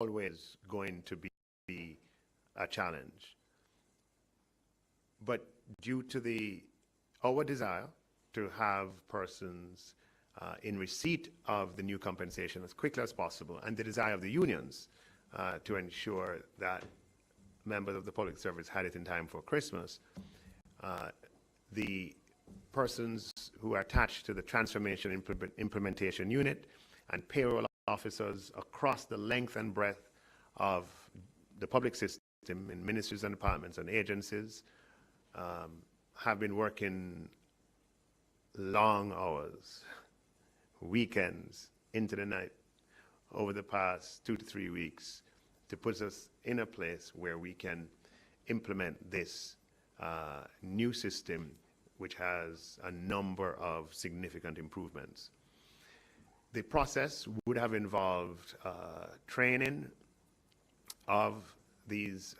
always going to be a challenge. But due to our desire to have persons in receipt of the new compensation as quickly as possible, and the desire of the unions to ensure that members of the public service had it in time for Christmas, the persons who are attached to the Transformation Implementation Unit and payroll officers across the length and breadth of the public system in ministries and departments and agencies have been working long hours, weekends, into the night over the past 2 to 3 weeks to put us in a place where we can implement this new system, which has a number of significant improvements. The process would have involved training of these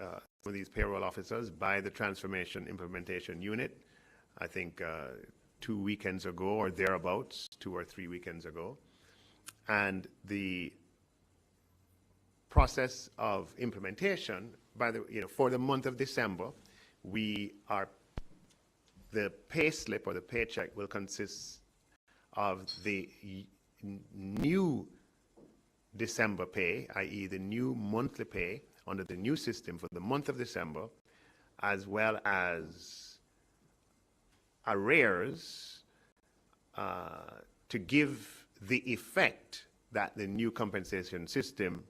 payroll officers by the Transformation Implementation Unit, I think 2 weekends ago or thereabouts, 2 or 3 weekends ago. And the process of implementation for the month of December, the pay slip or the paycheck will consist of the new December pay, i.e. the new monthly pay under the new system for the month of December, as well as arrears to give the effect that the new compensation system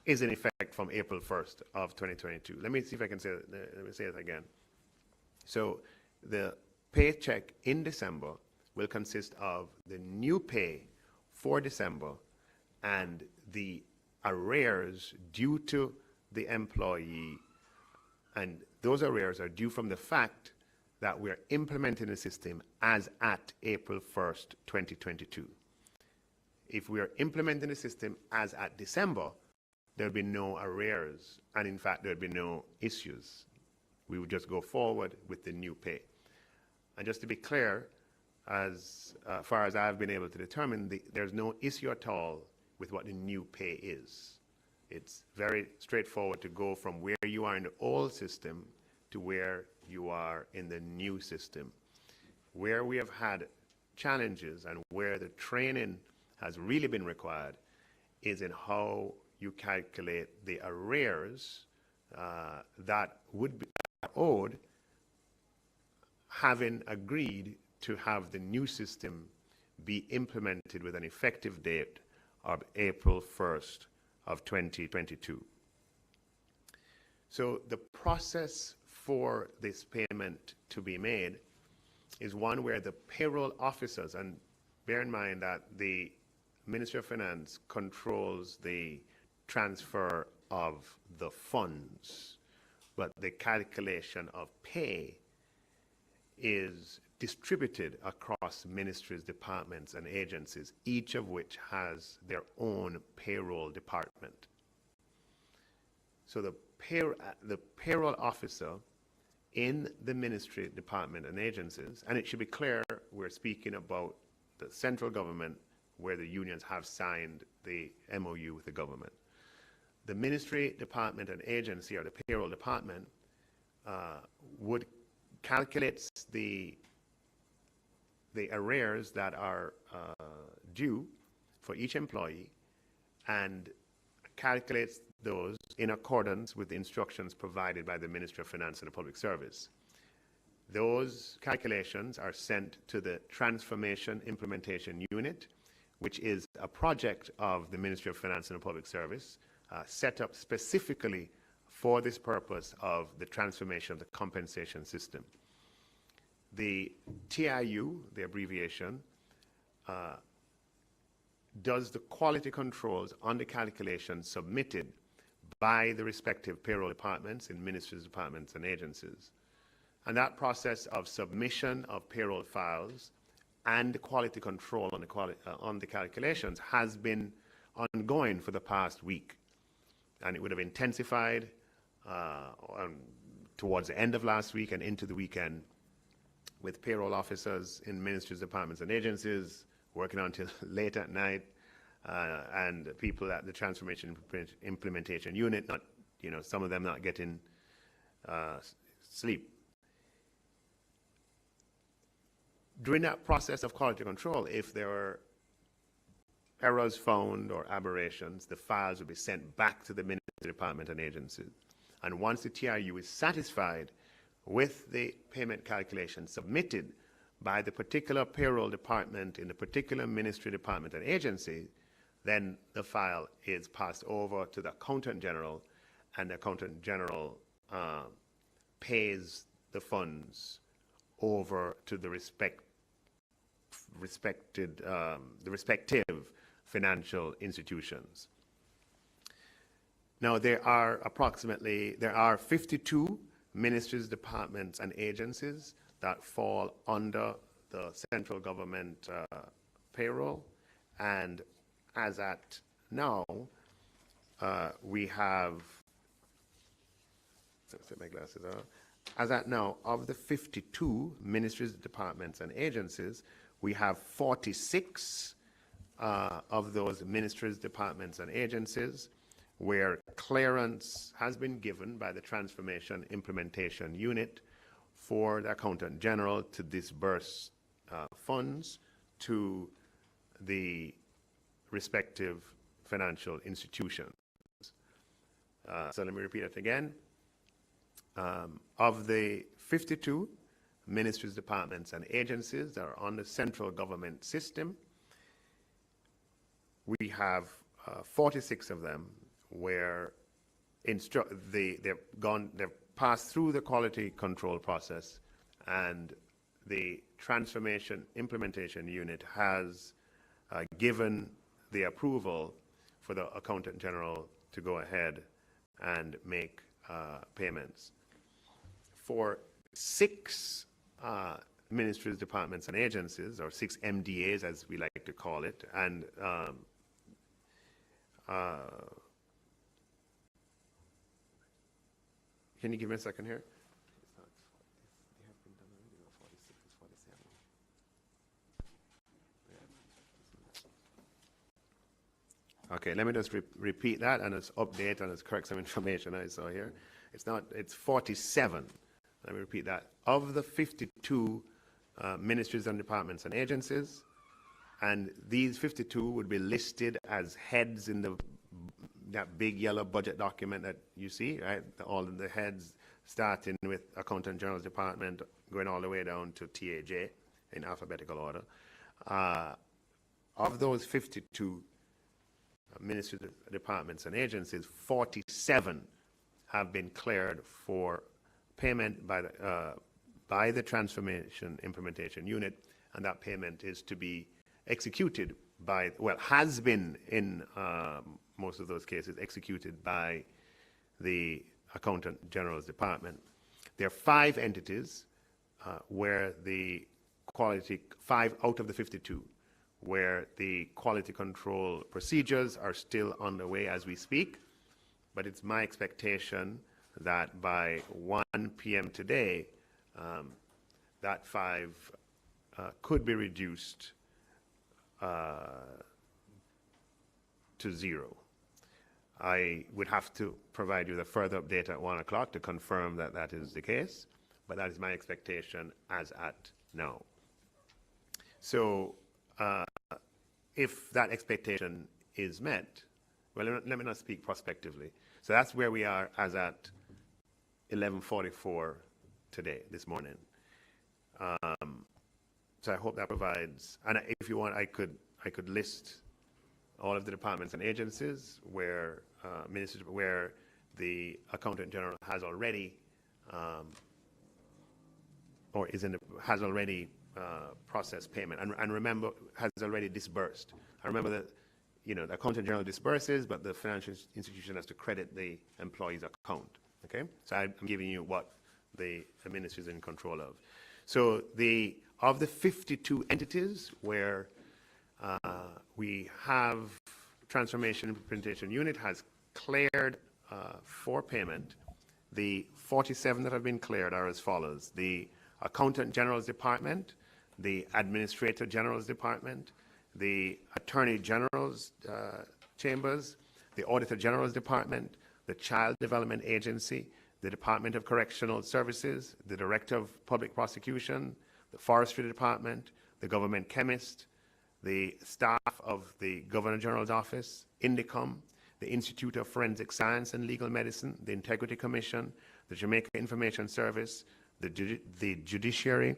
is in effect from April 1st of 2022. Let me see if I can say it. Let me say it again. So the paycheck in December will consist of the new pay for December and the arrears due to the employee. And those arrears are due from the fact that we're implementing the system as at April 1st, 2022. If we are implementing the system as at December, there'll be no arrears, and in fact, there'll be no issues. We would just go forward with the new pay. And just to be clear, as far as I've been able to determine, there's no issue at all with what the new pay is. It's very straightforward to go from where you are in the old system to where you are in the new system. Where we have had challenges and where the training has really been required is in how you calculate the arrears that would be owed, having agreed to have the new system be implemented with an effective date of April 1st of 2022. So the process for this payment to be made is one where the payroll officers, and bear in mind that the Ministry of Finance controls the transfer of the funds, but the calculation of pay is distributed across ministries, departments, and agencies, each of which has their own payroll department. So the payroll officer in the ministry, department, and agencies, and it should be clear we're speaking about the central government where the unions have signed the MOU with the government. The ministry, department, and agency, or the payroll department, would calculate the arrears that are due for each employee and calculates those in accordance with the instructions provided by the Ministry of Finance and the Public Service. Those calculations are sent to the Transformation Implementation Unit, which is a project of the Ministry of Finance and the Public Service, set up specifically for this purpose of the transformation of the compensation system. The TIU, the abbreviation, does the quality controls on the calculations submitted by the respective payroll departments in ministries, departments, and agencies. And that process of submission of payroll files and quality control on the calculations has been ongoing for the past week. And it would have intensified towards the end of last week and into the weekend, with payroll officers in ministries, departments, and agencies working until late at night, and people at the Transformation Implementation Unit, not, some of them not getting sleep. During that process of quality control, if there are errors found or aberrations, the files will be sent back to the Ministry, Department, and agencies. And once the TRU is satisfied with the payment calculation submitted by the particular payroll department in the particular ministry, department, and agency, then the file is passed over to the Accountant General, and the Accountant General pays the funds over to the respective financial institutions. Now, there are 52 ministries, departments, and agencies that fall under the central government payroll, and as at now, we have, let's take my glasses off. As at now, of the 52 ministries, departments, and agencies, we have 46 of those ministries, departments, and agencies where clearance has been given by the Transformation Implementation Unit for the Accountant General to disburse funds to the respective financial institutions. So let me repeat it again. Of the 52 ministries, departments, and agencies that are on the central government system, we have 46 of them where they've passed through the quality control process, and the Transformation Implementation Unit has given the approval for the Accountant General to go ahead and make payments. For 6 ministries, departments, and agencies, or 6 MDAs as we like to call it, and can you give me a second here? Okay, let me just repeat that and just update and just correct some information I saw here. It's 47. Let me repeat that. Of the 52 ministries and departments and agencies, and these 52 would be listed as heads in that big yellow budget document that you see, right? All of the heads starting with Accountant General's Department, going all the way down to TAJ in alphabetical order. Of those 52 ministries, departments, and agencies, 47 have been cleared for payment by the Transformation Implementation Unit, and that payment is to be executed by, well, has been in most of those cases executed by the Accountant General's Department. There are 5 entities where the quality, 5 out of the 52, where the quality control procedures are still underway as we speak, but it's my expectation that by 1 p.m. today, that 5 could be reduced to 0. I would have to provide you the further update at 1 o'clock to confirm that that is the case, but that is my expectation as at now. So if that expectation is met, well, let me not speak prospectively. So that's where we are as at 11:44 today, this morning. So I hope that provides, and if you want, I could list all of the departments and agencies where where the Accountant General has already or has already processed payment, and remember, has already disbursed. I remember that the Accountant General disburses, but the financial institution has to credit the employee's account. Okay, so I'm giving you what the ministry is in control of. So of the 52 entities where we have Transformation Implementation Unit has cleared for payment, the 47 that have been cleared are as follows: the Accountant General's Department, the Administrator General's Department, the Attorney General's chambers, the Auditor General's Department, the Child Development Agency, the Department of Correctional Services, the Director of Public Prosecution, the Forestry Department, the Government Chemist, the staff of the Governor General's Office, INDECOM, the Institute of Forensic Science and Legal Medicine, the Integrity Commission, the Jamaica Information Service, the Judiciary,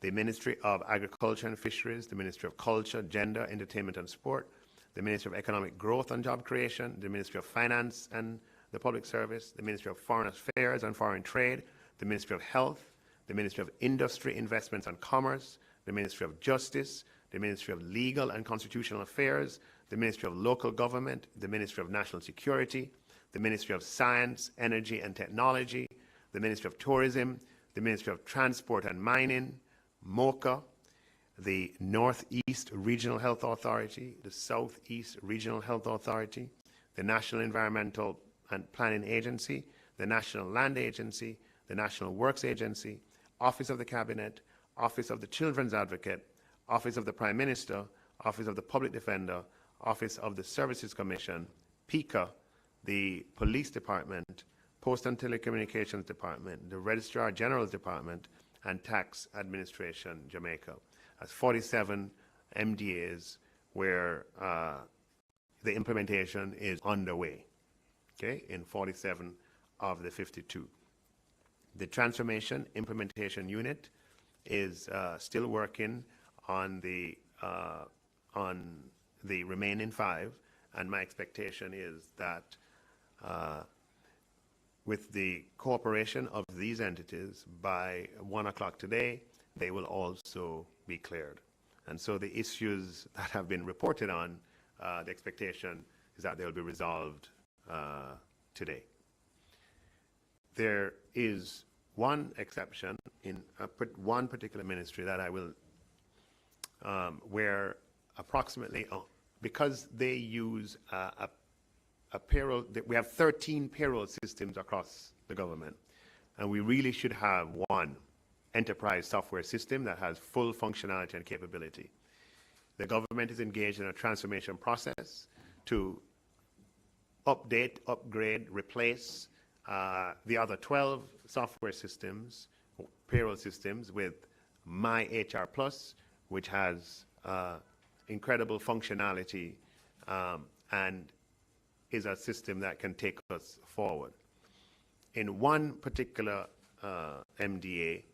the Ministry of Agriculture and Fisheries, the Ministry of Culture, Gender, Entertainment and Sport, the Ministry of Economic Growth and Job Creation, the Ministry of Finance and the Public Service, the Ministry of Foreign Affairs and Foreign Trade, the Ministry of Health, the Ministry of Industry, Investments and Commerce, the Ministry of Justice, the Ministry of Legal and Constitutional Affairs, the Ministry of Local Government, the Ministry of National Security, the Ministry of Science, Energy and Technology, the Ministry of Tourism, the Ministry of Transport and Mining, MOCA, the Northeast Regional Health Authority, the Southeast Regional Health Authority, the National Environmental and Planning Agency, the National Land Agency, the National Works Agency, Office of the Cabinet, Office of the Children's Advocate, Office of the Prime Minister, Office of the Public Defender, Office of the Services Commission, PICA, the Police Department, Post and Telecommunications Department, the Registrar General's Department, and Tax Administration Jamaica. As 47 MDAs where the implementation is underway, okay, in 47 of the 52. The Transformation Implementation Unit is still working on the remaining 5, and my expectation is that with the cooperation of these entities, by 1 o'clock today, they will also be cleared. And so the issues that have been reported on, the expectation is that they'll be resolved today. There is one exception in one particular ministry that I will, where approximately, because they use a payroll, we have 13 payroll systems across the government, and we really should have one enterprise software system that has full functionality and capability. The government is engaged in a transformation process to update, upgrade, replace the other 12 software systems, payroll systems, with My HR Plus, which has incredible functionality and is a system that can take us forward. In one particular MDA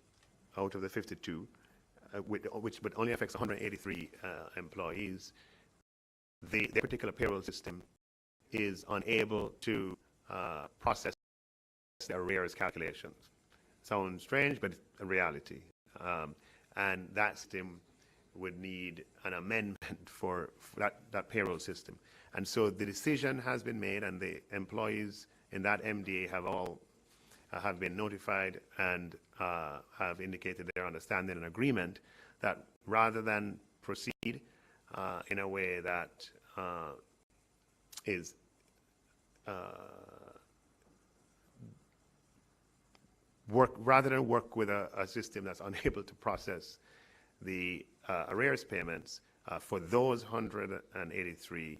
out of the 52, which but only affects 183 employees, their particular payroll system is unable to process the arrears calculations. Sounds strange, but it's a reality. And that system would need an amendment for that payroll system. And so the decision has been made, and the employees in that MDA have been notified and have indicated their understanding and agreement that rather than proceed in a way that is rather than work with a system that's unable to process the arrears payments for those 183,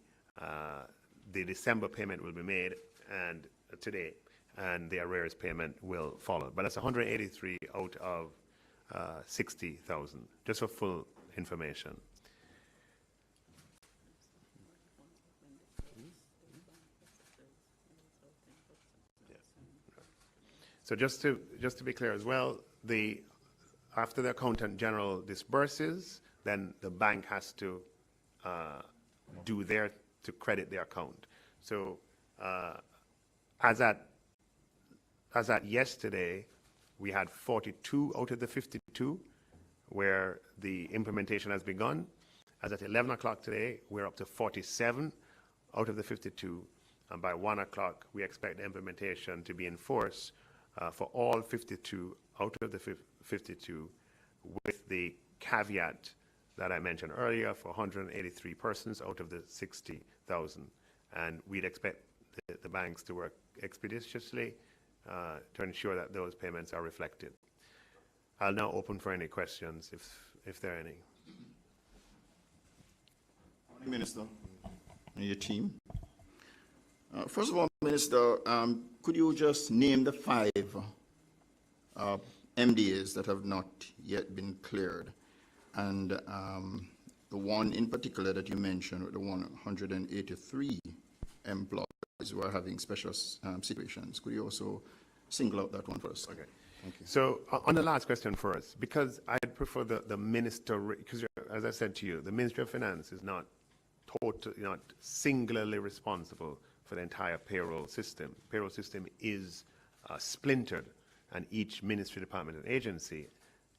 the December payment will be made and today, and the arrears payment will follow. But that's 183 out of 60,000, just for full information. So just to be clear as well, after the Accountant General disburses, then the bank has to to credit the account. So as at yesterday, we had 42 out of the 52 where the implementation has begun. As at 11 o'clock today, we're up to 47 out of the 52. And by 1 o'clock, we expect the implementation to be in force for all 52 out of the 52, with the caveat that I mentioned earlier for 183 persons out of the 60,000. And we'd expect the banks to work expeditiously to ensure that those payments are reflected. I'll now open for any questions, if there are any. Minister and your team. First of all, Minister, could you just name the 5 MDAs that have not yet been cleared? And the one in particular that you mentioned, the 183 employees who are having special situations. Could you also single out that one for us? Okay. Thank you. So on the last question first, because I'd prefer the minister, because as I said to you, the Ministry of Finance is not singularly responsible for the entire payroll system. Payroll system is splintered, and each ministry, department, and agency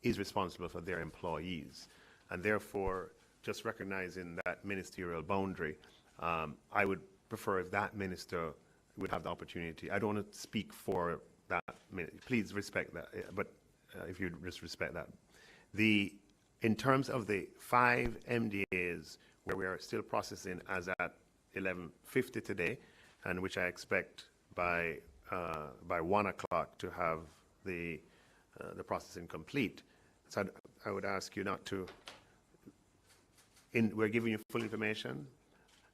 is responsible for their employees. And therefore, just recognizing that ministerial boundary, I would prefer if that minister would have the opportunity. I don't want to speak for that. Please respect that, but if you'd just respect that. In terms of the 5 MDAs where we are still processing as at 11:50 today, and which I expect by 1 o'clock to have the processing complete. So I would ask you not to. We're giving you full information,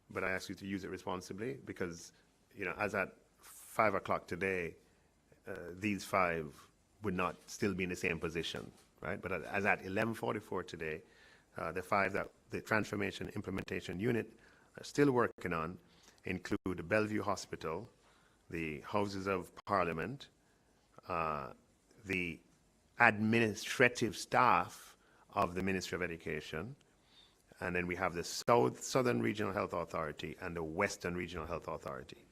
but I ask you to use it responsibly, because as at 5 o'clock today, these 5 would not still be in the same position, right? But as at 11:44 today, the 5 that the Transformation Implementation Unit are still working on include the Bellevue Hospital, the Houses of Parliament, the administrative staff of the Ministry of Education, and then we have the Southern Regional Health Authority and the Western Regional Health Authority.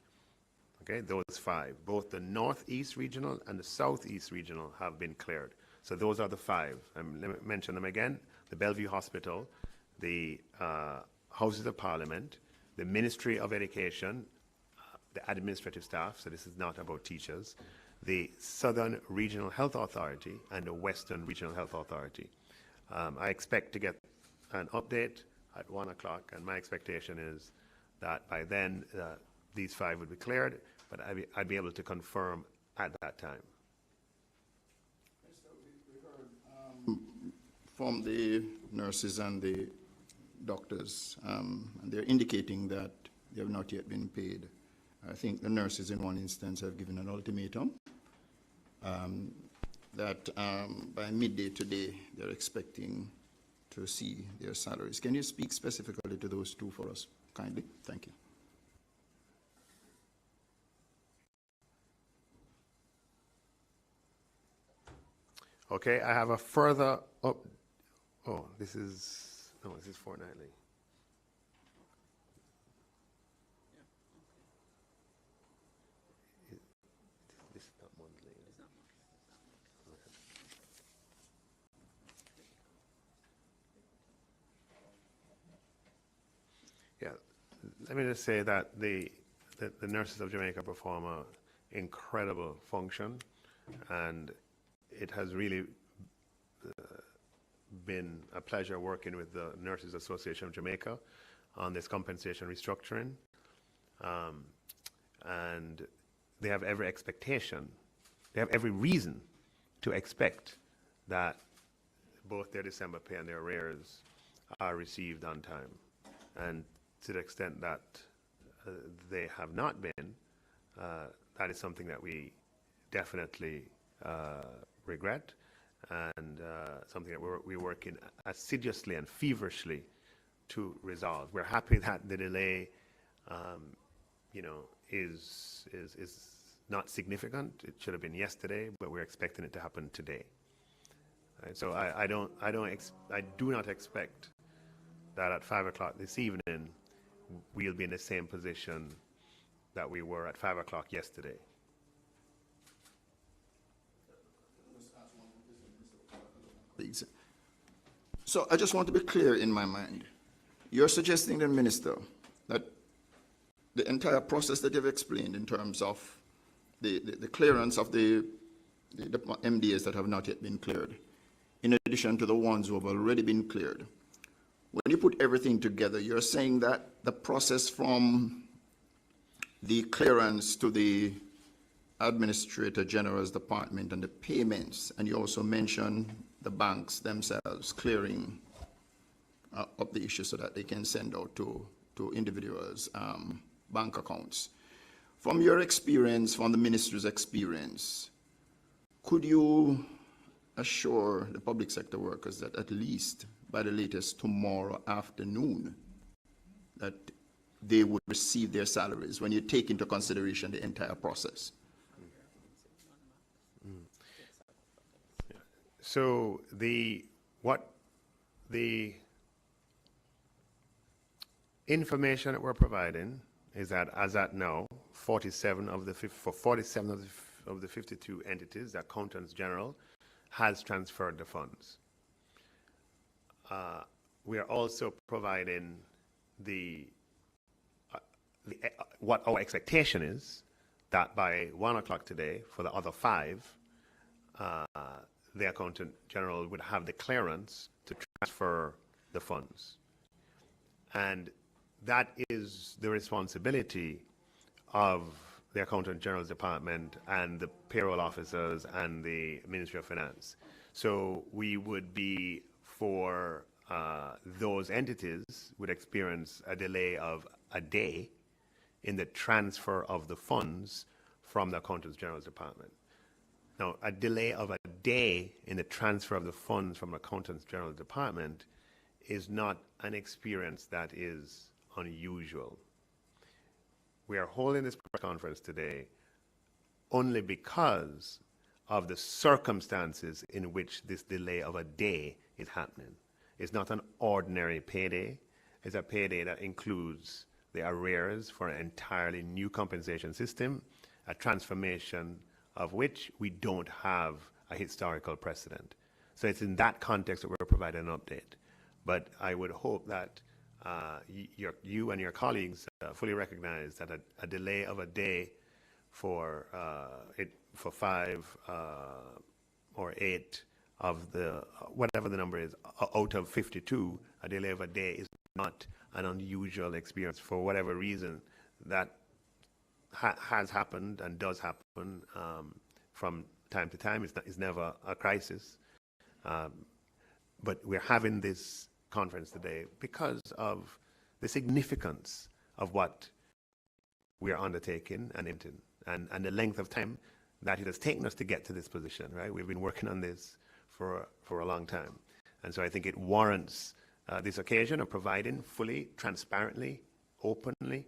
Okay, those 5. Both the Northeast Regional and the Southeast Regional have been cleared. So those are the 5. Let me mention them again. The Bellevue Hospital, the Houses of Parliament, the Ministry of Education, the administrative staff, so this is not about teachers, the Southern Regional Health Authority, and the Western Regional Health Authority. I expect to get an update at 1 o'clock, and my expectation is that by then these 5 would be cleared, but I'd be able to confirm at that time. We heard from the nurses and the doctors, and they're indicating that they have not yet been paid. I think the nurses in one instance have given an ultimatum that by midday today they're expecting to see their salaries. Can you speak specifically to those 2 for us, kindly? Thank you. Okay, I have a further this is fortnightly. This is not monthly. Yeah, let me just say that the Nurses of Jamaica perform an incredible function, and it has really been a pleasure working with the Nurses Association of Jamaica on this compensation restructuring. And they have every expectation, they have every reason to expect that both their December pay and their arrears are received on time. And to the extent that they have not been, that is something that we definitely regret, and something that we're working assiduously and feverishly to resolve. We're happy that the delay, is not significant. It should have been yesterday, but we're expecting it to happen today. Right? So I do not expect that at 5 o'clock this evening we'll be in the same position that we were at 5 o'clock yesterday. So I just want to be clear in my mind. You're suggesting, then, Minister, that the entire process that you've explained in terms of the clearance of the MDAs that have not yet been cleared, in addition to the ones who have already been cleared, when you put everything together, you're saying that the process from the clearance to the Administrator General's department and the payments, and you also mentioned the banks themselves clearing up the issue so that they can send out to individuals' bank accounts. From your experience, from the ministry's experience, could you assure the public sector workers that at least by the latest tomorrow afternoon that they would receive their salaries when you take into consideration the entire process? So the information that we're providing is that as at now, 47 of the 52 entities, the accountants general has transferred the funds. We are also providing what our expectation is that by 1 o'clock today, for the other 5, the accountant general would have the clearance to transfer the funds. And that is the responsibility of the accountant general's department and the payroll officers and the Ministry of Finance. So we would be, for those entities, would experience a delay of a day in the transfer of the funds from the accountant general's department. Now, a delay of a day in the transfer of the funds from the accountant general's department is not an experience that is unusual. We are holding this press conference today only because of the circumstances in which this delay of a day is happening. It's not an ordinary payday. It's a payday that includes the arrears for an entirely new compensation system, a transformation of which we don't have a historical precedent. So it's in that context that we're providing an update. But I would hope that you and your colleagues fully recognize that a delay of a day for 5 or 8 of the, whatever the number is, out of 52, a delay of a day is not an unusual experience. For whatever reason, that has happened and does happen from time to time. It's never a crisis. But we're having this conference today because of the significance of what we are undertaking and the length of time that it has taken us to get to this position, right? We've been working on this for a long time. And so I think it warrants this occasion of providing fully, transparently, openly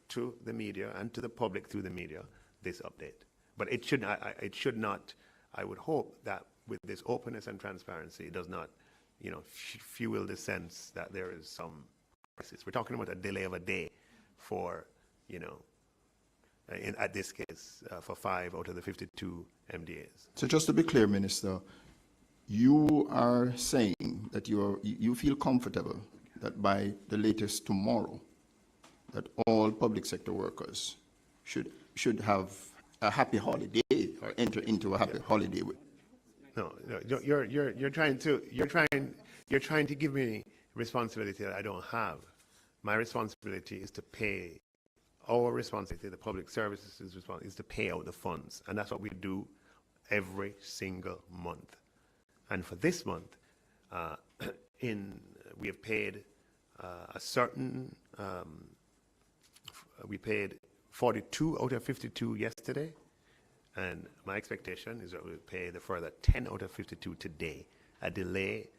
to the media and to the public through the media this update. But it should not, I would hope that with this openness and transparency, it does not, fuel the sense that there is some crisis. We're talking about a delay of a day for, at this case, for 5 out of the 52 MDAs. So just to be clear, Minister, you are saying that you feel comfortable that by the latest tomorrow, that all public sector workers should have a happy holiday or enter into a happy holiday with. No, you're trying to give me responsibility that I don't have. My responsibility is to pay. Our responsibility, the public services responsibility, is to pay out the funds, and that's what we do every single month. And for this month, we have paid a certain. We paid 42 out of 52 yesterday. And my expectation is that we'll pay the further 10 out of 52 today, a delay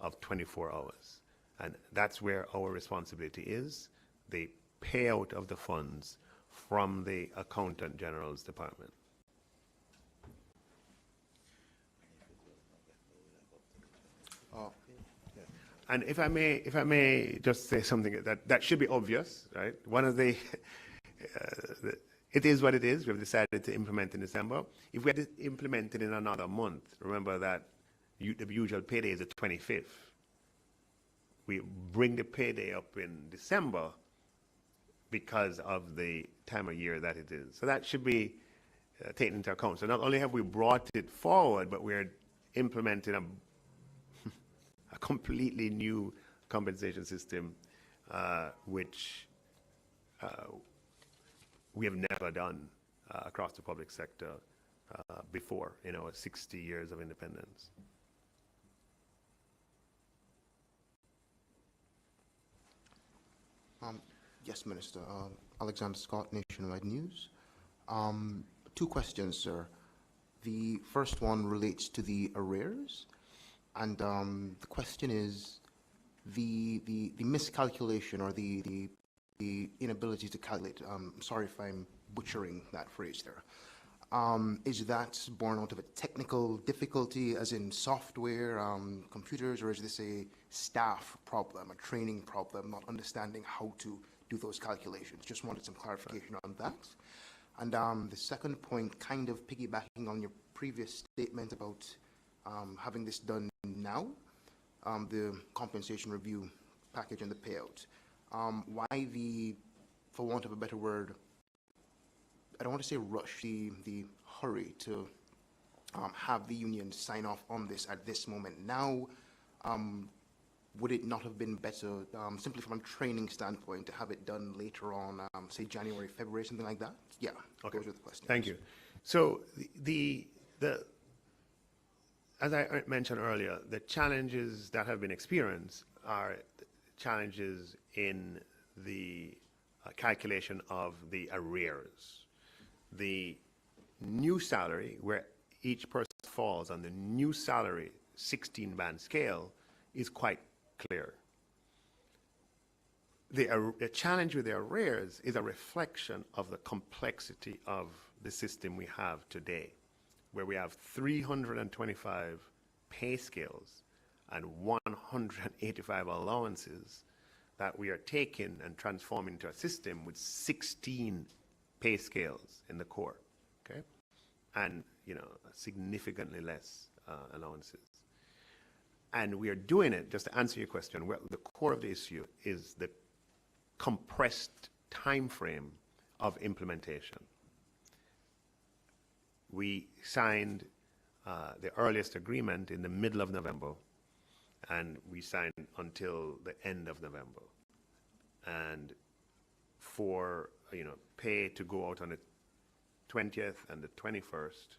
of 24 hours. And that's where our responsibility is, the payout of the funds from the Accountant General's department. And if I may just say something that should be obvious, right? One of the it is what it is. We've decided to implement in December. If we had to implement it in another month, remember that the usual payday is the 25th. We bring the payday up in December because of the time of year that it is. So that should be taken into account. So not only have we brought it forward, but we're implementing a completely new compensation system, which we have never done across the public sector before in our 60 years of independence. Yes, Minister. Alexander Scott, Nationwide News. Two questions, sir. The first one relates to the arrears, and the question is the miscalculation or the inability to calculate. Sorry if I'm butchering that phrase there. Is that born out of a technical difficulty, as in software, computers, or is this a staff problem, a training problem, not understanding how to do those calculations? Just wanted some clarification on that. And the second point, kind of piggybacking on your previous statement about having this done now, the compensation review package and the payout. Why the, for want of a better word, I don't want to say rush, the hurry to have the union sign off on this at this moment now? Would it not have been better, simply from a training standpoint, to have it done later on, say January, February, something like that? Yeah, Okay. those are the questions. Thank you. So as I mentioned earlier, the challenges that have been experienced are challenges in the calculation of the arrears. The new salary, where each person falls on the new salary 16-band scale, is quite clear. The challenge with the arrears is a reflection of the complexity of the system we have today, where we have 325 pay scales and 185 allowances that we are taking and transforming into a system with 16 pay scales in the core, okay? And, significantly less allowances. And we are doing it, just to answer your question, well, the core of the issue is the compressed time frame of implementation. We signed the earliest agreement in the middle of November, and we signed until the end of November. And for pay to go out on the 20th and the 21st,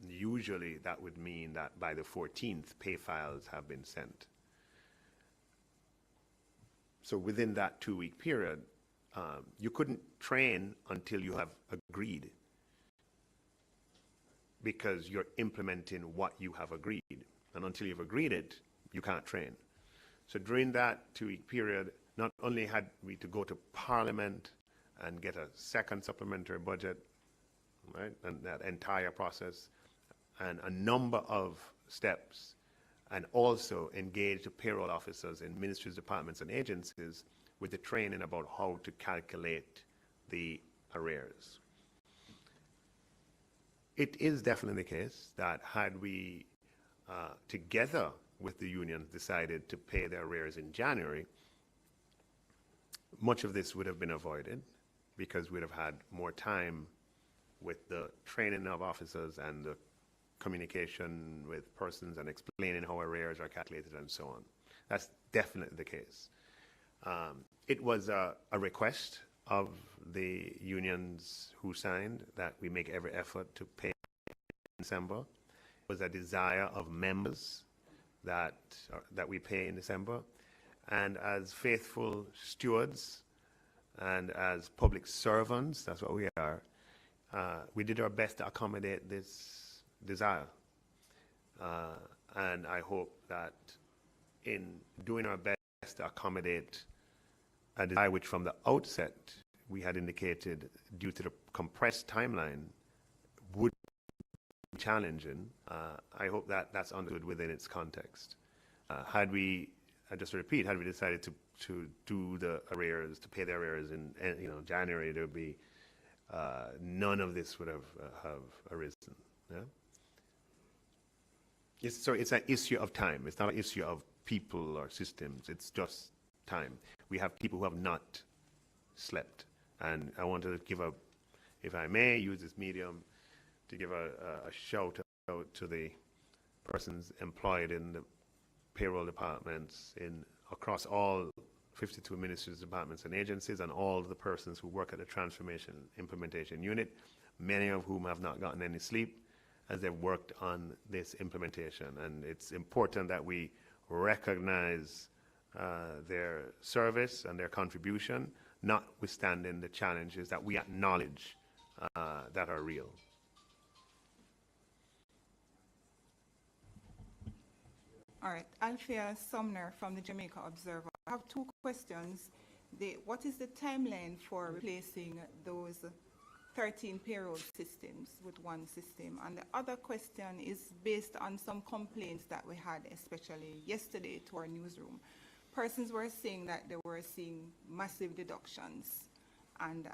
usually that would mean that by the 14th, pay files have been sent. So within that 2-week period, you couldn't train until you have agreed, because you're implementing what you have agreed. And until you've agreed it, you can't train. So during that 2-week period, not only had we to go to Parliament and get a second supplementary budget, right, and that entire process, and a number of steps, and also engage the payroll officers in ministries, departments, and agencies with the training about how to calculate the arrears. It is definitely the case that had we, together with the unions, decided to pay their arrears in January, much of this would have been avoided, because we'd have had more time with the training of officers and the communication with persons and explaining how arrears are calculated and so on. That's definitely the case. It was a request of the unions who signed that we make every effort to pay in December. It was a desire of members that we pay in December. And as faithful stewards and as public servants, that's what we are, we did our best to accommodate this desire. And I hope that in doing our best to accommodate a desire which from the outset we had indicated, due to the compressed timeline, would be challenging, I hope that that's understood within its context. Had we, just to repeat, had we decided to do the arrears, to pay the arrears in January, there would be none of this would have arisen. Yeah? So it's an issue of time. It's not an issue of people or systems. It's just time. We have people who have not slept. And I want to give if I may, use this medium to give a shout out to the persons employed in the payroll departments across all 52 ministries, departments, and agencies, and all the persons who work at the Transformation Implementation Unit, many of whom have not gotten any sleep as they've worked on this implementation. And it's important that we recognize their service and their contribution, notwithstanding the challenges that we acknowledge that are real. All right, Althea Sumner from the Jamaica Observer. I have two questions. What is the timeline for replacing those 13 payroll systems with one system? And the other question is based on some complaints that we had, especially yesterday to our newsroom. Persons were saying that they were seeing massive deductions. And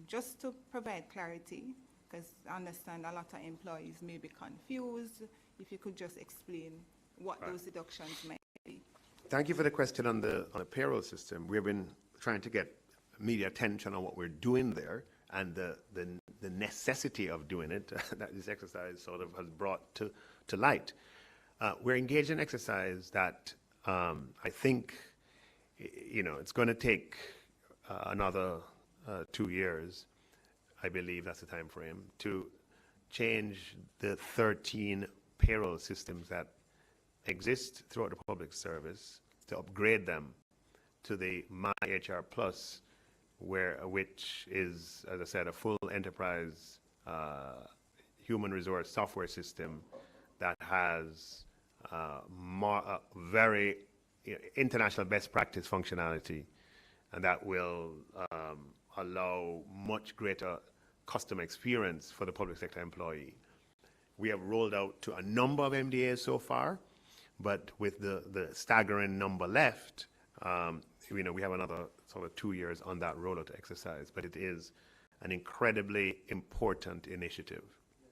just to provide clarity, because I understand a lot of employees may be confused, if you could just explain what those deductions might be. Thank you for the question on the payroll system. We've been trying to get media attention on what we're doing there and the necessity of doing it that this exercise sort of has brought to light. We're engaged in an exercise that I think, it's going to take another 2 years, I believe that's the time frame, to change the 13 payroll systems that exist throughout the public service, to upgrade them to the MyHR Plus, which is, as I said, a full enterprise human resource software system that has very international best practice functionality, and that will allow much greater customer experience for the public sector employee. We have rolled out to a number of MDAs so far, but with the staggering number left, we have another sort of 2 years on that rollout exercise. But it is an incredibly important initiative,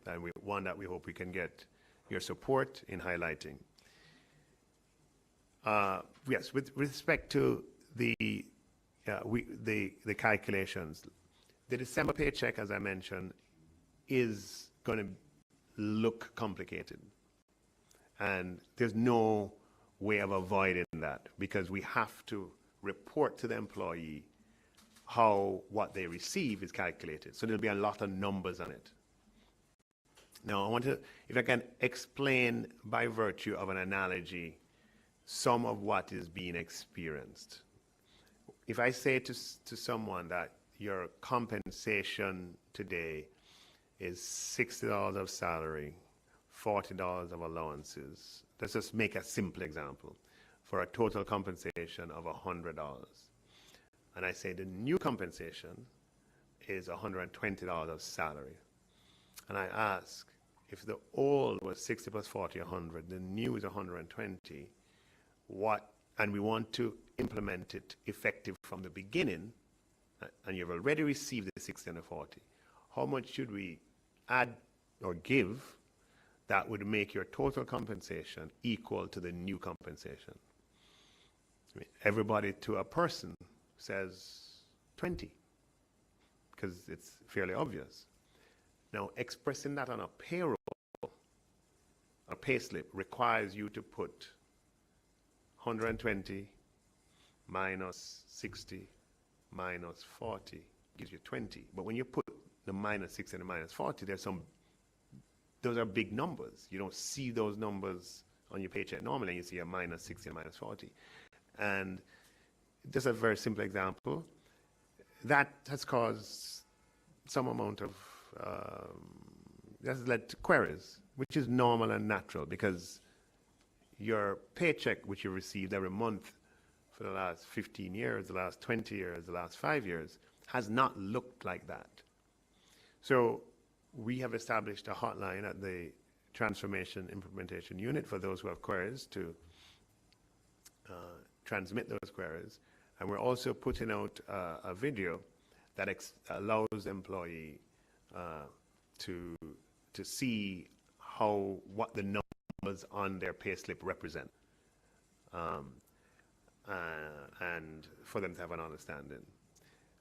and one that we hope we can get your support in highlighting. Yes, with respect to the calculations, the December paycheck, as I mentioned, is going to look complicated. And there's no way of avoiding that, because we have to report to the employee how what they receive is calculated. So there'll be a lot of numbers on it. Now, I want to, if I can explain by virtue of an analogy, some of what is being experienced. If I say to someone that your compensation today is $60 of salary, $40 of allowances. Let's just make a simple example for a total compensation of $100. And I say the new compensation is $120 of salary. And I ask, if the old was 60 plus 40, 100, the new is 120, and we want to implement it effective from the beginning, and you've already received the 60 and the 40, how much should we add or give that would make your total compensation equal to the new compensation? I mean, everybody to a person says 20, because it's fairly obvious. Now, expressing that on a payroll, a pay slip, requires you to put 120 minus 60 minus 40 gives you 20. But when you put the minus 60 and the minus 40, those are big numbers. You don't see those numbers on your paycheck normally. You see a minus 60 and minus 40. And just a very simple example, that has caused some amount of, has led to queries, which is normal and natural, because your paycheck, which you received every month for the last 15 years, the last 20 years, the last 5 years, has not looked like that. So we have established a hotline at the Transformation Implementation Unit for those who have queries to transmit those queries. And we're also putting out a video that allows the employee to see what the numbers on their payslip represent, and for them to have an understanding.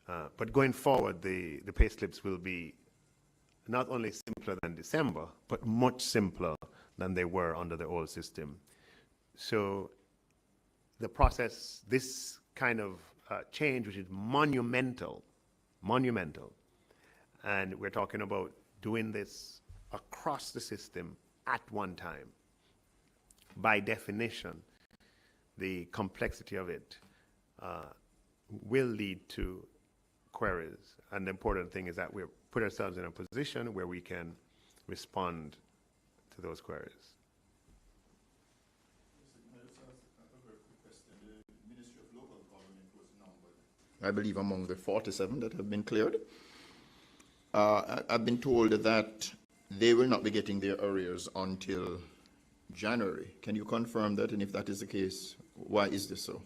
But going forward, the payslips will be not only simpler than December, but much simpler than they were under the old system. So the process, this kind of change, which is monumental, and we're talking about doing this across the system at one time, by definition, the complexity of it will lead to queries. And the important thing is that we put ourselves in a position where we can respond to those queries. I believe among the 47 that have been cleared. I've been told that they will not be getting their arrears until January. Can you confirm that? And if that is the case, why is this so?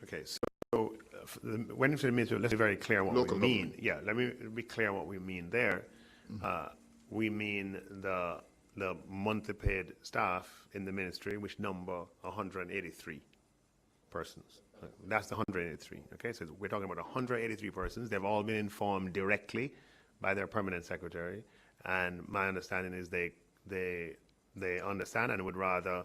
Okay, so when you say ministry, let's be very clear on what Local we mean. government. Yeah, let me be clear on what we mean there. We mean the monthly paid staff in the ministry, which number 183 persons. That's the 183. Okay, so we're talking about 183 persons. They've all been informed directly by their permanent secretary, and my understanding is they understand and would rather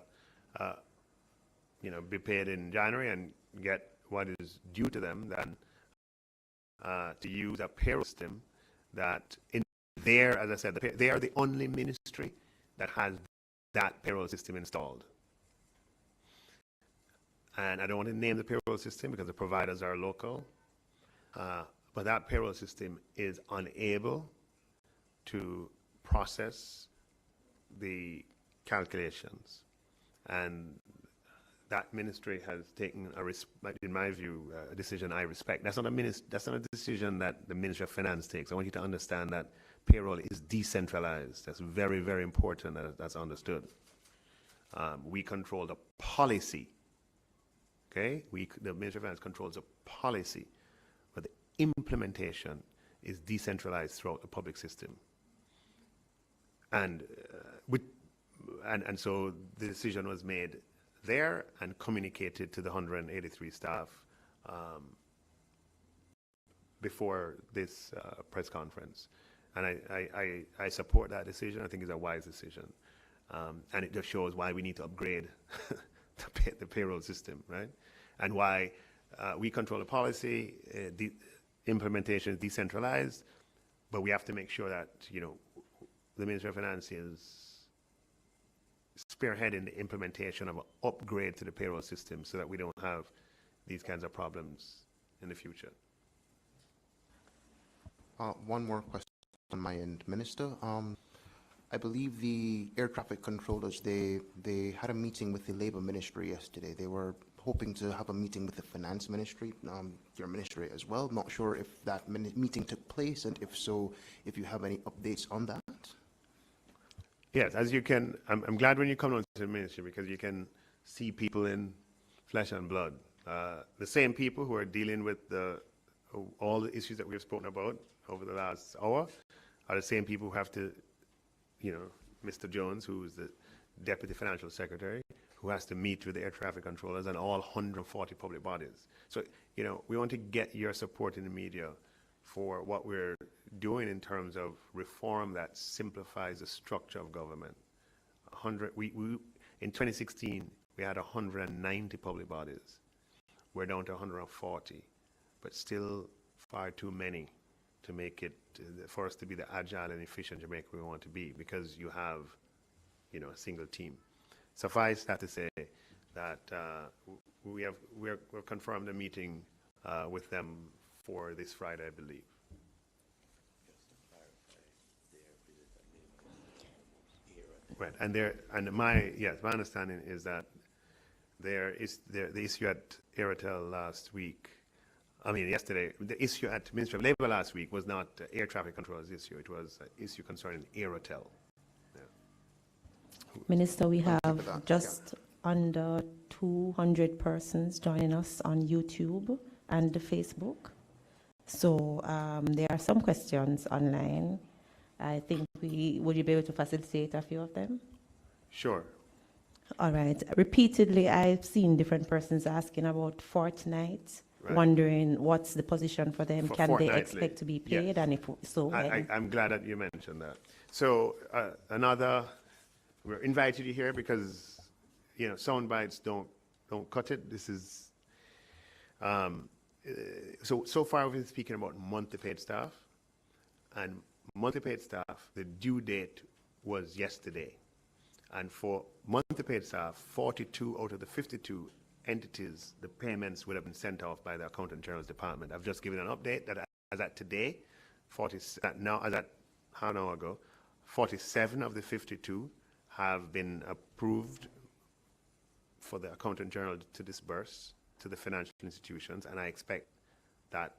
be paid in January and get what is due to them than to use a payroll system that in there, as I said, they are the only ministry that has that payroll system installed. And I don't want to name the payroll system because the providers are local, but that payroll system is unable to process the calculations. And that ministry has taken in my view, a decision I respect. That's not a decision that the Ministry of Finance takes. I want you to understand that payroll is decentralized. That's very, very important that that's understood. We control the policy. Okay, the Ministry of Finance controls the policy, but the implementation is decentralized throughout the public system. And so the decision was made there and communicated to the 183 staff before this press conference. And I support that decision. I think it's a wise decision. And it just shows why we need to upgrade the payroll system, right? And why we control the policy, the implementation is decentralized, but we have to make sure that, the Ministry of Finance is spearheading the implementation of an upgrade to the payroll system so that we don't have these kinds of problems in the future. One more question on my end, Minister. I believe the air traffic controllers, they had a meeting with the Labour Ministry yesterday. They were hoping to have a meeting with the Finance Ministry, your ministry as well. Not sure if that meeting took place, and if so, if you have any updates on that. Yes, as you can, I'm glad when you come on to the ministry because you can see people in flesh and blood. The same people who are dealing with all the issues that we've spoken about over the last hour are the same people who have to, Mr. Jones, who is the Deputy Financial Secretary, who has to meet with the air traffic controllers and all 140 public bodies. So, we want to get your support in the media for what we're doing in terms of reform that simplifies the structure of government. In 2016, we had 190 public bodies. We're down to 140, but still far too many to make it, for us to be the agile and efficient Jamaica we want to be, because you have, a single team. Suffice that to say that we've confirmed a meeting with them for this Friday, I believe. Right, and my understanding is that the issue at Aerotel last week, yesterday, the issue at Ministry of Labour last week was not air traffic controllers issue. It was an issue concerning Aerotel. Minister, we Thank you have for that. just under 200 persons joining us on YouTube and Facebook. So there are some questions online. I think would you be able to facilitate a few of them? Sure. All right. Repeatedly, I've seen different persons asking about Fortnite, Right. wondering what's the position for them. For Can they fortnightly, expect to be yes. paid? And if so, when? I'm glad that you mentioned that. So we're invited you here because, sound bites don't cut it. This is, so far we've been speaking about monthly paid staff, and monthly paid staff, the due date was yesterday. And for monthly paid staff, 42 out of the 52 entities, the payments would have been sent off by the Accountant General's Department. I've just given an update that as at today, as at half an hour ago, 47 of the 52 have been approved for the Accountant General to disburse to the financial institutions, and I expect that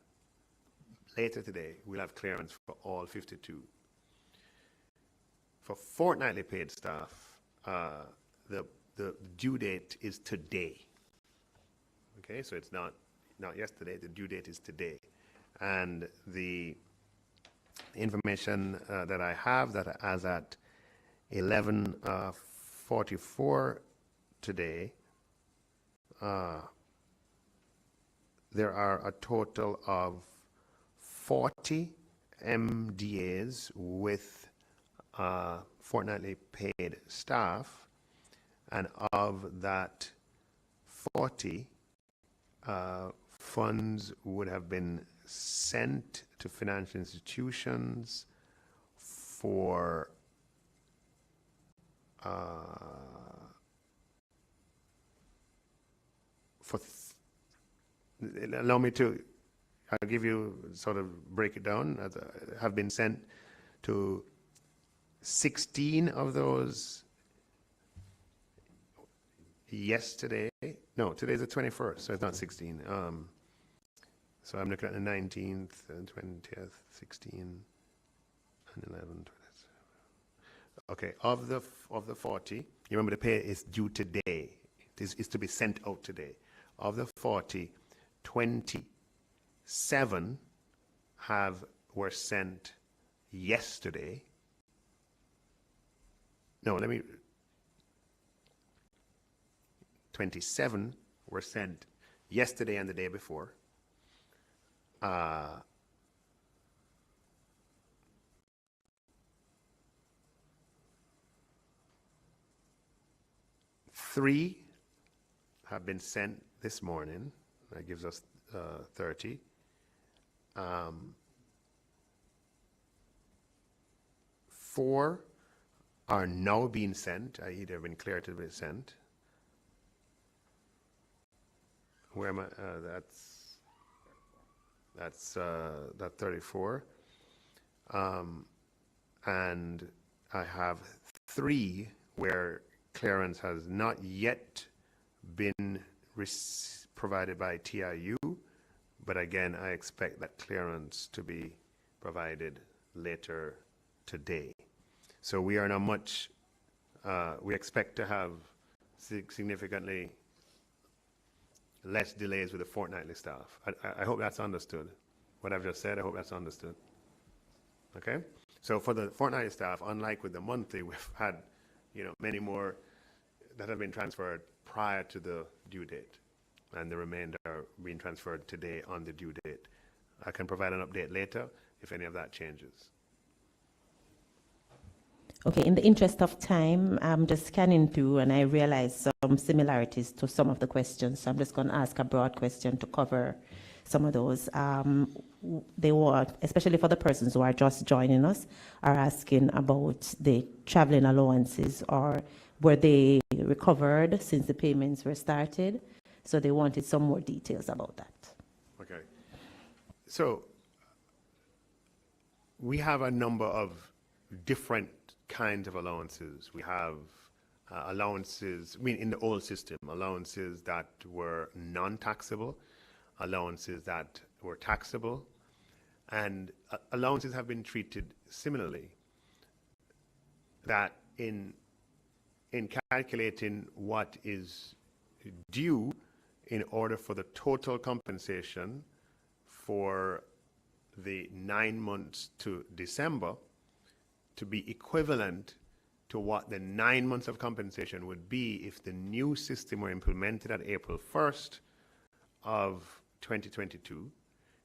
later today we'll have clearance for all 52. For fortnightly paid staff, the due date is today. Okay, so it's not yesterday. The due date is today, and the information that I have that as at 11:44 today, there are a total of 40 MDAs with fortnightly paid staff, and of that 40, funds would have been sent to financial institutions for allow me to, I'll give you sort of break it down, have been sent to 16 of those yesterday. No, today's the 21st, so it's not 16. So I'm looking at the 19th and 20th, 16 and 11, 27. Okay, of the 40, you remember the pay is due today. It is to be sent out today. Of the 40, 27 were sent yesterday. No, 27 were sent yesterday and the day before. 3 have been sent this morning. That gives us 30. 4 are now being sent, i.e. they've been cleared to be sent. Where am I? That's 34. And I have 3 where clearance has not yet been provided by TIU, but again, I expect that clearance to be provided later today. So we are now we expect to have significantly less delays with the fortnightly staff. I hope that's understood. What I've just said, I hope that's understood. Okay? So for the fortnightly staff, unlike with the monthly, we've had, many more that have been transferred prior to the due date, and the remainder are being transferred today on the due date. I can provide an update later if any of that changes. Okay, in the interest of time, I'm just scanning through and I realize some similarities to some of the questions. So I'm just going to ask a broad question to cover some of those. They were, especially for the persons who are just joining us, are asking about the traveling allowances, or were they recovered since the payments were started? So they wanted some more details about that. Okay. So we have a number of different kinds of allowances. We have allowances, in the old system, allowances that were non-taxable, allowances that were taxable, and allowances have been treated similarly. That in calculating what is due in order for the total compensation for the 9 months to December to be equivalent to what the 9 months of compensation would be if the new system were implemented at April 1st of 2022,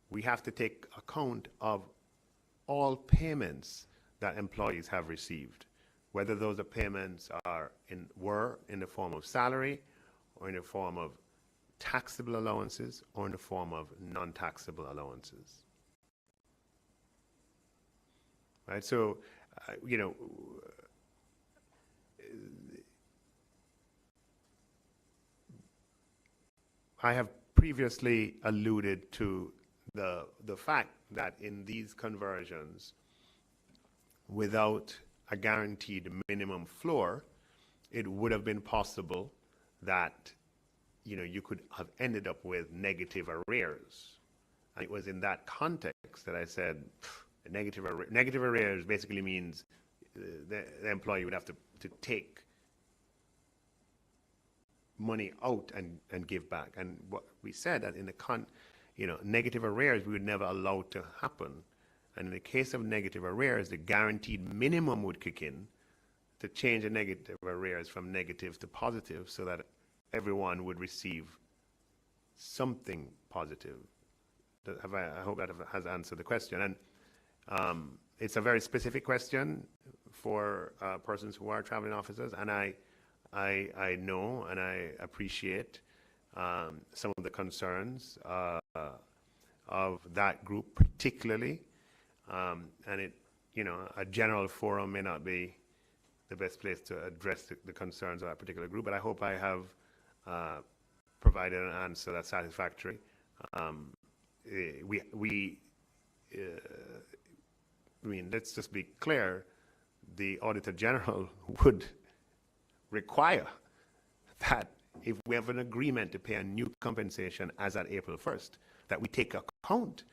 we have to take account of all payments that employees have received, whether those payments were in the form of salary, or in the form of taxable allowances, or in the form of non-taxable allowances. Right, so, I have previously alluded to the fact that in these conversions, without a guaranteed minimum floor, it would have been possible that, you know, you could have ended up with negative arrears. And it was in that context that I said negative arrears basically means the employee would have to take money out and give back. And what we said that in the negative arrears we would never allow to happen. And in the case of negative arrears, the guaranteed minimum would kick in to change the negative arrears from negative to positive so that everyone would receive something positive. I hope that has answered the question. And it's a very specific question for persons who are traveling officers, and I know and I appreciate some of the concerns of that group particularly. And it, a general forum may not be the best place to address the concerns of that particular group, but I hope I have provided an answer that's satisfactory. Let's just be clear, the Auditor General would require that if we have an agreement to pay a new compensation as at April 1st, that we take account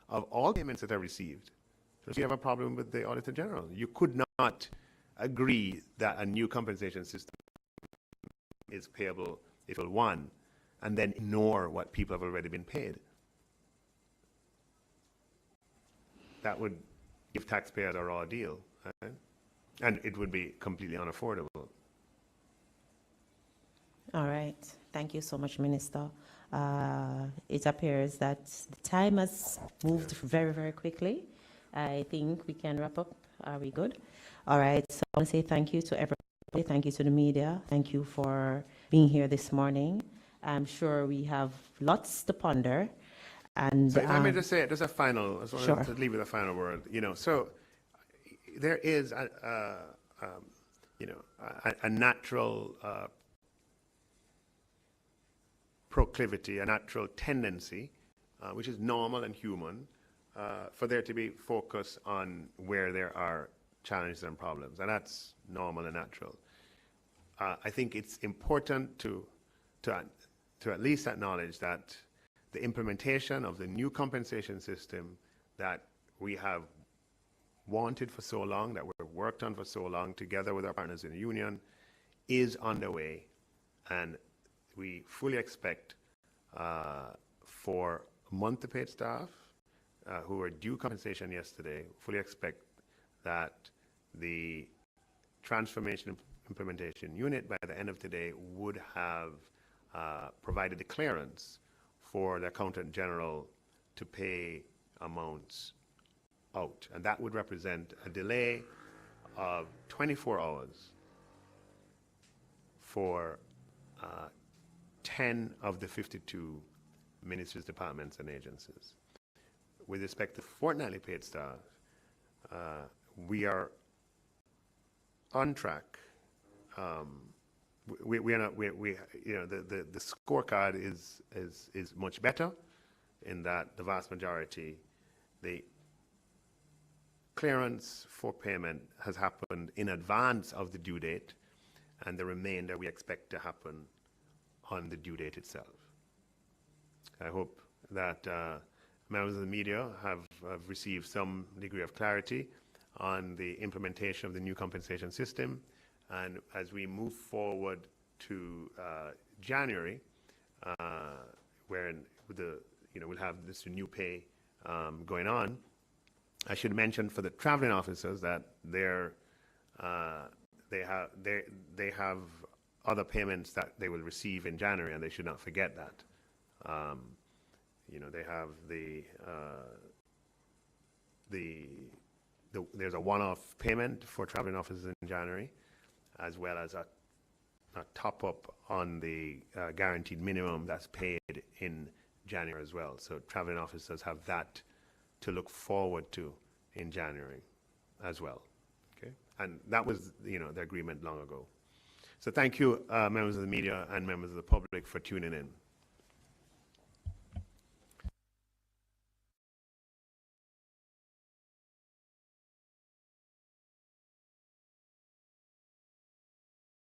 of all payments that are received. So if you have a problem with the Auditor General, you could not agree that a new compensation system is payable April 1 and then ignore what people have already been paid. That would give taxpayers a raw deal, right? And it would be completely unaffordable. All right. Thank you so much, Minister. It appears that the time has moved very, very quickly. I think we can wrap up. Are we good? All right. So I want to say thank you to everybody. Thank you to the media. Thank you for being here this morning. I'm sure we have lots to ponder. And so if I may just say, just a final, I just wanted Sure. to leave with a final word. So there is a natural proclivity, a natural tendency, which is normal and human, for there to be focus on where there are challenges and problems, and that's normal and natural. I think it's important to at least acknowledge that the implementation of the new compensation system that we have wanted for so long, that we've worked on for so long together with our partners in the union, is underway, and we fully expect for month-to-paid staff who were due compensation yesterday, fully expect that the Transformation Implementation Unit by the end of today would have provided the clearance for the Accountant General to pay amounts out. And that would represent a delay of 24 hours for 10 of the 52 ministries, departments, and agencies. With respect to fortnightly paid staff, we are on track. We are not. The scorecard is much better, in that the vast majority, the clearance for payment has happened in advance of the due date, and the remainder we expect to happen on the due date itself. I hope that members of the media have received some degree of clarity on the implementation of the new compensation system. And as we move forward to January, where we'll have this new pay going on, I should mention for the traveling officers that they have other payments that they will receive in January, and they should not forget that. They have there's a one-off payment for traveling officers in January, as well as a top-up on the guaranteed minimum that's paid in January as well. So traveling officers have that to look forward to in January as well. Okay, and that was the agreement long ago. So thank you, members of the media and members of the public, for tuning in.